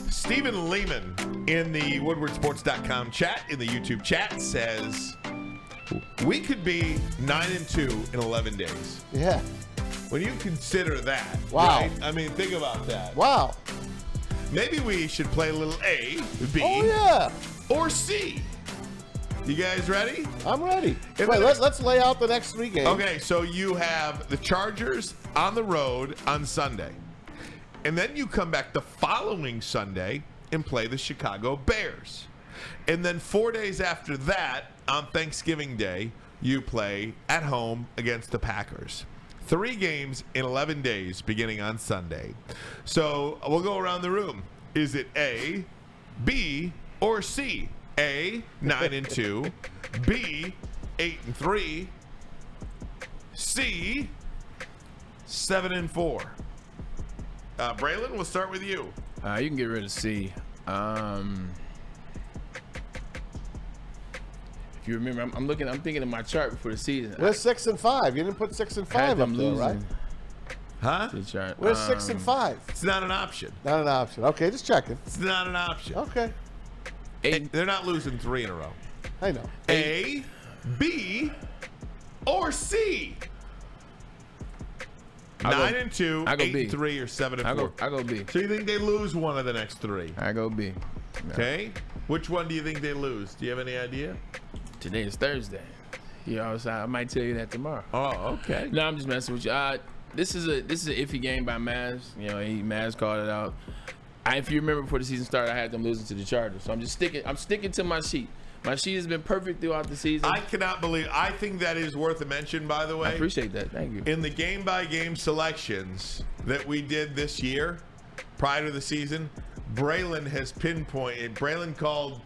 Stephen Lehman in the WoodwardSports.com chat, in the YouTube chat, says we could be 9-2 in 11 days. Yeah. When you consider that, wow. Right? I mean, think about that. Wow. Maybe we should play a little A, B, or C. You guys ready? I'm ready. Wait, let's lay out the next 3 games. Okay, so you have the Chargers on the road on Sunday. And then you come back the following Sunday and play the Chicago Bears. And then 4 days after that, on Thanksgiving Day, you play at home against the Packers. 3 games in 11 days beginning on Sunday. So we'll go around the room. Is it A, B, or C? A, 9-2. B, 8-3. C, 7-4. Braylon, we'll start with you. You can get rid of C. If you remember, I'm thinking of my chart before the season. We're 6-5. You didn't put 6-5 up there, losing. right? Huh? We're 6-5. It's not an option. Not an option. Okay, just checking. It's not an option. Okay. They're not losing 3 in a row. I know. A, B, or C? 9-2, 8-3, or 7-4. I go B. So you think they lose one of the next 3? I go B. No. Okay. Which one do you think they lose? Do you have any idea? Today is Thursday. You know, so I might tell you that tomorrow. Oh, okay. No, I'm just messing with you. This is an iffy game by Maz. You know, Maz called it out. If you remember before the season started, I had them losing to the Chargers. So I'm sticking to my sheet. My sheet has been perfect throughout the season. I cannot believe. I think that is worth a mention, by the way. I appreciate that. Thank you. In the game-by-game selections that we did this year, prior to the season, Braylon has pinpointed. Braylon called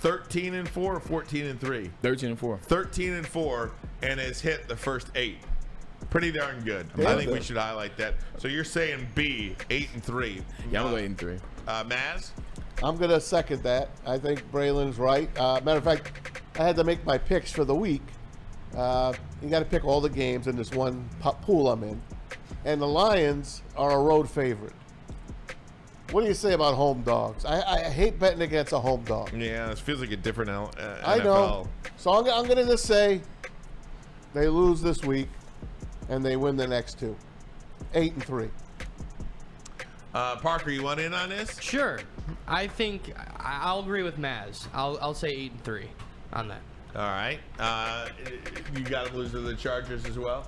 13-4 or 14-3. 13-4. 13-4, and has hit the first 8. Pretty darn good. Yeah, I think we should highlight that. So you're saying B, 8-3. Yeah, I'm going 8-3. Maz? I'm going to second that. I think Braylon's right. Matter of fact, I had to make my picks for the week. You got to pick all the games in this one pool I'm in. And the Lions are a road favorite. What do you say about home dogs? I hate betting against a home dog. Yeah, this feels like a different NFL. I know. So I'm going to just say they lose this week and they win the next 2. 8-3. Parker, you want in on this? Sure. I think I'll agree with Maz. I'll say 8-3 on that. All right. You got to lose to the Chargers as well?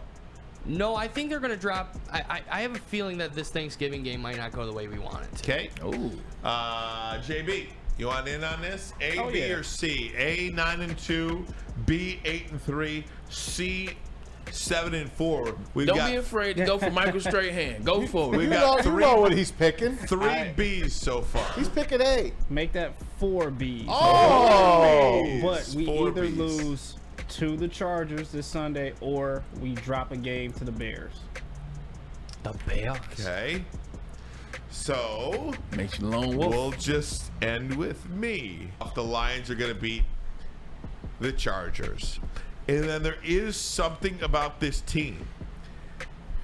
No, I think they're going to drop. I have a feeling that this Thanksgiving game might not go the way we want it to. Okay. Ooh. JB, you want in on this? A, Oh, B, yeah. or C? A, 9-2. B, 8-3. C, 7-4. Don't be afraid to go for Michael Strahan. Go for it. We've You got know what he's picking. 3 Bs so far. He's picking A. Make that 4 Bs. Oh! But we 4 either Bs. lose to the Chargers this Sunday or we drop a game to the Bears. The Bears. Okay. So, Makes you lone wolf. we'll just end with me. The Lions are going to beat the Chargers. And then there is something about this team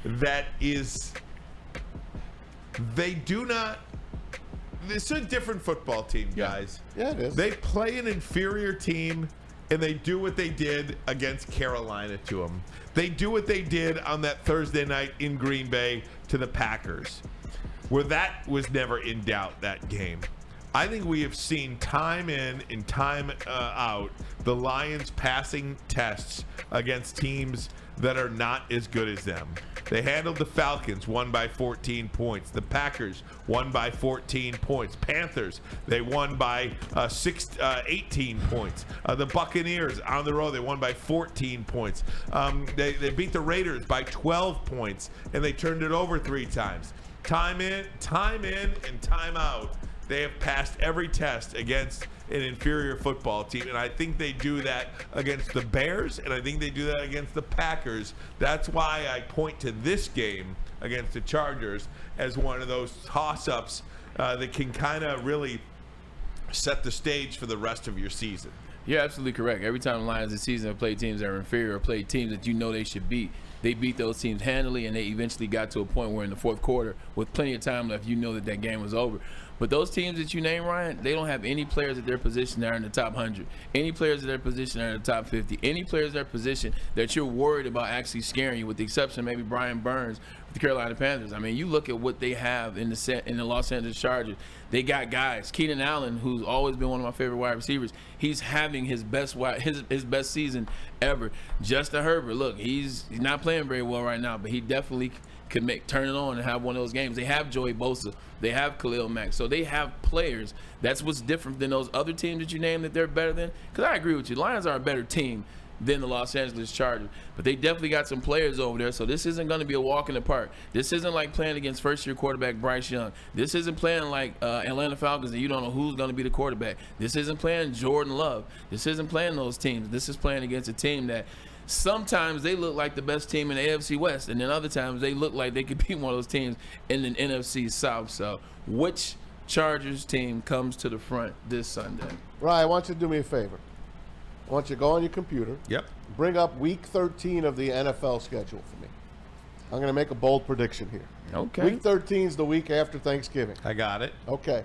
that is, they do not, it's a different football team, guys. Yeah, it is. They play an inferior team, and they do what they did against Carolina to them. They do what they did on that Thursday night in Green Bay to the Packers, where that was never in doubt, that game. I think we have seen time in and time out the Lions passing tests against teams that are not as good as them. They handled the Falcons, won by 14 points. The Packers won by 14 points. Panthers, they won by 18 points. The Buccaneers on the road, they won by 14 points. They beat the Raiders by 12 points, and they turned it over 3 times. Time in, and time out. They have passed every test against an inferior football team, and I think they do that against the Bears, and I think they do that against the Packers. That's why I point to this game against the Chargers as one of those toss-ups that can kind of really set the stage for the rest of your season. You're absolutely correct. Every time the Lions this season have played teams that are inferior or played teams that you know they should beat, they beat those teams handily, and they eventually got to a point where in the fourth quarter, with plenty of time left, you know that game was over. But those teams that you name, Ryan, they don't have any players at their position that are in the top 100, any players at their position that are in the top 50, any players at their position that you're worried about actually scaring you, with the exception of maybe Brian Burns with the Carolina Panthers. I mean, you look at what they have in the Los Angeles Chargers. They got guys. Keenan Allen, who's always been one of my favorite wide receivers, he's having his best season ever. Justin Herbert, look, he's not playing very well right now, but he definitely could turn it on and have one of those games. They have Joey Bosa. They have Khalil Mack. So they have players. That's what's different than those other teams that you named that they're better than. Because I agree with you. Lions are a better team than the Los Angeles Chargers. But they definitely got some players over there. So this isn't going to be a walk in the park. This isn't like playing against first-year quarterback Bryce Young. This isn't playing like Atlanta Falcons and you don't know who's going to be the quarterback. This isn't playing Jordan Love. This isn't playing those teams. This is playing against a team that sometimes they look like the best team in the AFC West, and then other times they look like they could be one of those teams in the NFC South. So which Chargers team comes to the front this Sunday? Ryan, I want you to do me a favor. I want you to go on your computer. Yep. Bring up Week 13 of the NFL schedule for me. I'm going to make a bold prediction here. Okay. Week 13 is the week after Thanksgiving. I got it. Okay.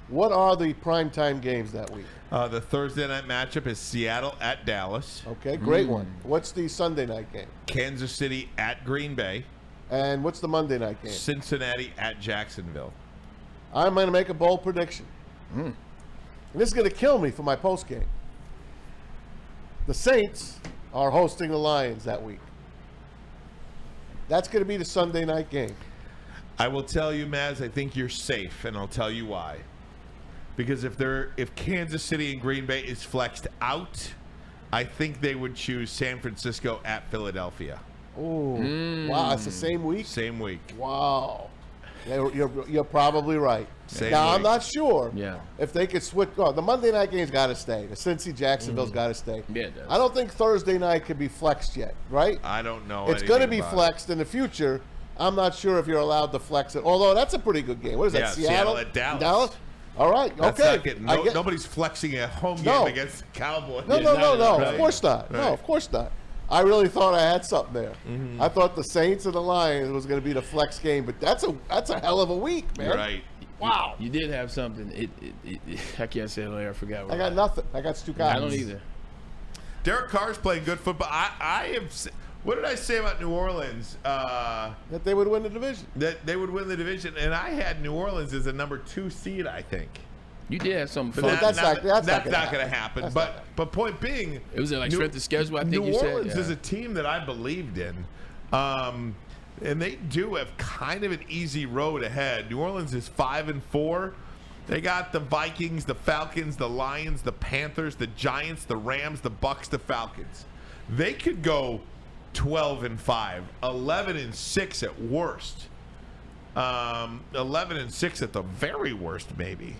What are the primetime games that week? The Thursday night matchup is Seattle at Dallas. Okay, great one. What's the Sunday night game? Kansas City at Green Bay. And what's the Monday night game? Cincinnati at Jacksonville. I'm going to make a bold prediction. And this is going to kill me for my post game. The Saints are hosting the Lions that week. That's going to be the Sunday night game. I will tell you, Maz, I think you're safe, and I'll tell you why. Because if Kansas City and Green Bay is flexed out, I think they would choose San Francisco at Philadelphia. Oh, wow! It's the same week. Same week. Wow, you're probably right. Same now week. I'm not sure. Yeah. If they could switch, the Monday night game's got to stay. The Cincy Jacksonville's got to stay. Yeah, it does. I don't think Thursday night could be flexed yet, right? I don't know. It's going to anything be about flexed in the future. I'm not sure if you're allowed to flex it. Although that's a pretty good game. What is that? Yeah, Seattle at Dallas. All right. That's okay. not getting, nobody's flexing a home No. game against the Cowboys. No. Right. Of course not. Right. No, of course not. I really thought I had something there. I thought the Saints and the Lions was going to be the flex game, but that's a hell of a week, man. Right. Wow. You did have something. I can't say it later. I forgot. What I got nothing. I got Stukat. I don't either. Derek Carr's playing good football. I have. What did I say about New Orleans? That they would win the division. That they would win the division, and I had New Orleans as a number 2 seed. I think. You did have some But fun. that's not not gonna going to happen. That's But not point being, It was like strength of schedule, I think New you said. Orleans Yeah. is a team that I believed in, and they do have kind of an easy road ahead. New Orleans is 5-4. They got the Vikings, the Falcons, the Lions, the Panthers, the Giants, the Rams, the Bucks, the Falcons. They could go 12-5, 11-6 at worst, 11-6 at the very worst, maybe.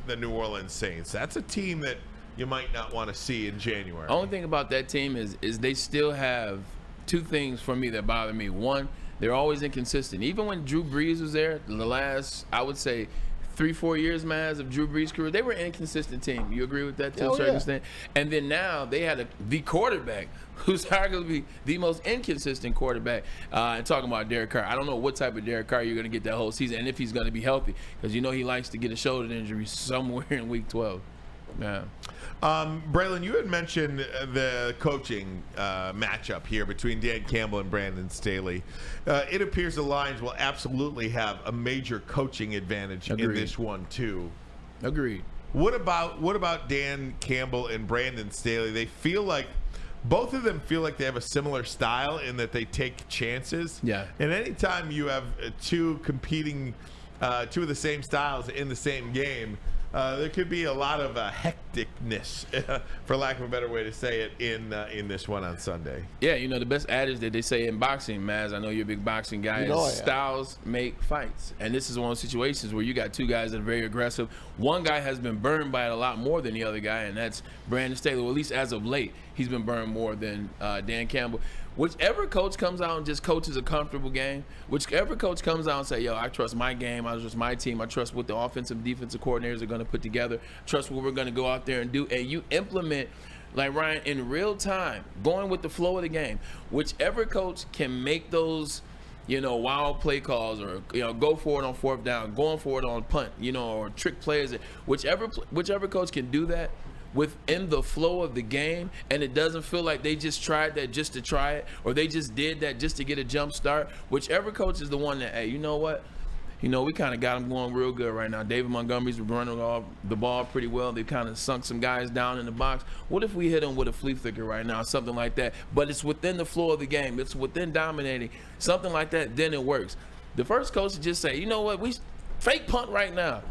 The New Orleans Saints. That's a team that you might not want to see in January. Only thing about that team is they still have two things for me that bother me. One, they're always inconsistent. Even when Drew Brees was there, the last, I would say, 3-4 years, Maz, of Drew Brees' career, they were an inconsistent team. You agree with that to a certain extent? And then now they had the quarterback who's arguably the most inconsistent quarterback. And talking about Derek Carr, I don't know what type of Derek Carr you're going to get that whole season and if he's going to be healthy, because you know he likes to get a shoulder injury somewhere in week 12. Yeah. Braylon, you had mentioned the coaching matchup here between Dan Campbell and Brandon Staley. It appears the Lions will absolutely have a major coaching advantage in this one too. Agreed. What about Dan Campbell and Brandon Staley? They feel like both of them feel like they have a similar style in that they take chances. Yeah. And anytime you have two competing, two of the same styles in the same game, there could be a lot of hecticness, for lack of a better way to say it, in this one on Sunday. Yeah, you know, the best adage that they say in boxing, Maz, I know you're a big boxing guy, is styles make fights. And this is one of those situations where you got two guys that are very aggressive. One guy has been burned by it a lot more than the other guy, and that's Brandon Staley. Well, at least as of late, he's been burned more than Dan Campbell. Whichever coach comes out and just coaches a comfortable game, whichever coach comes out and say, yo, I trust my game, I trust my team, I trust what the offensive and defensive coordinators are going to put together, trust what we're going to go out there and do, and you implement like Ryan, in real time, going with the flow of the game. Whichever coach can make those, wild play calls, or go for it on fourth down, going for it on punt, or trick plays. Whichever coach can do that within the flow of the game, and it doesn't feel like they just tried that just to try it, or they just did that just to get a jump start. Whichever coach is the one that, hey, you know what? We kind of got them going real good right now. David Montgomery's running off the ball pretty well. They've kind of sunk some guys down in the box. What if we hit them with a flea flicker right now, something like that? But it's within the flow of the game. It's within dominating. Something like that, then it works. The first coach to just say, you know what, we fake punt right now.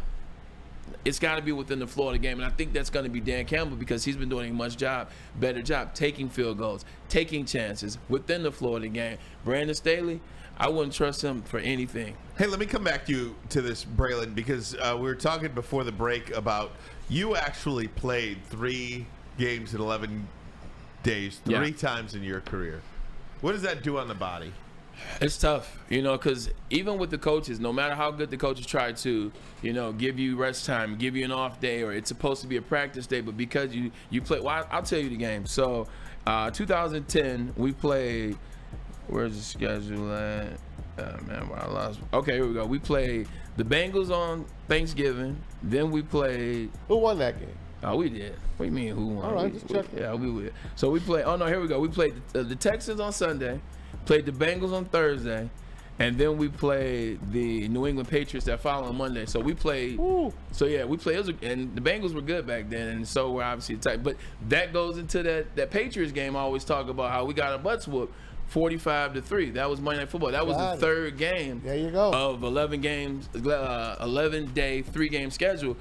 It's got to be within the flow of the game, and I think that's going to be Dan Campbell, because he's been doing a better job taking field goals, taking chances within the flow of the game. Brandon Staley, I wouldn't trust him for anything. Hey, let me come back to this, Braylon, because we were talking before the break about you actually played 3 games in 11 days, 3 times in your career. What does that do on the body? It's tough, because even with the coaches, no matter how good the coaches try to, give you rest time, give you an off day, or it's supposed to be a practice day, but because you play, well, I'll tell you the game. So, 2010, we played, where's the schedule at? Man, I lost. Okay, here we go. We played the Bengals on Thanksgiving. Then we played. Who won that game? Oh, we did. What do you mean, who won? All right, just check. Yeah, we did. So we played. Oh no, here we go. We played the Texans on Sunday. Played the Bengals on Thursday, and then we played the New England Patriots that following Monday. So we played. Ooh. So yeah, we played. And the Bengals were good back then, and so we're obviously tight. But that goes into that Patriots game. I always talk about how we got our butts whooped, 45-3. That was Monday Night Football. That was the third game. There you go. Of 11 games, 11-day, 3-game schedule.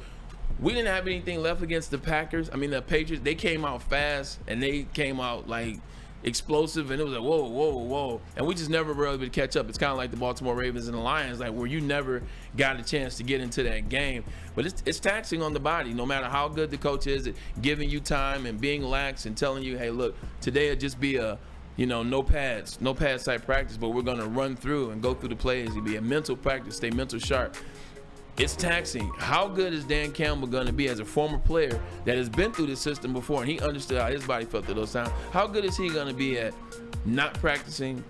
We didn't have anything left against the Packers. I mean, the Patriots. They came out fast, and they came out like explosive, and it was like whoa, and we just never were able to catch up. It's kind of like the Baltimore Ravens and the Lions, like where you never got a chance to get into that game. But it's taxing on the body, no matter how good the coach is at giving you time and being lax and telling you, hey, look, today it'll just be a no pads type practice, but we're gonna run through and go through the plays. It'll be a mental practice, stay mental sharp. It's taxing. How good is Dan Campbell going to be as a former player that has been through this system before, and he understood how his body felt at those times? How good is he going to be at not practicing,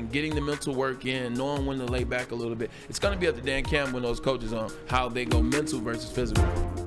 getting the mental work in, knowing when to lay back a little bit? It's going to be up to Dan Campbell and those coaches on how they go mental versus physical.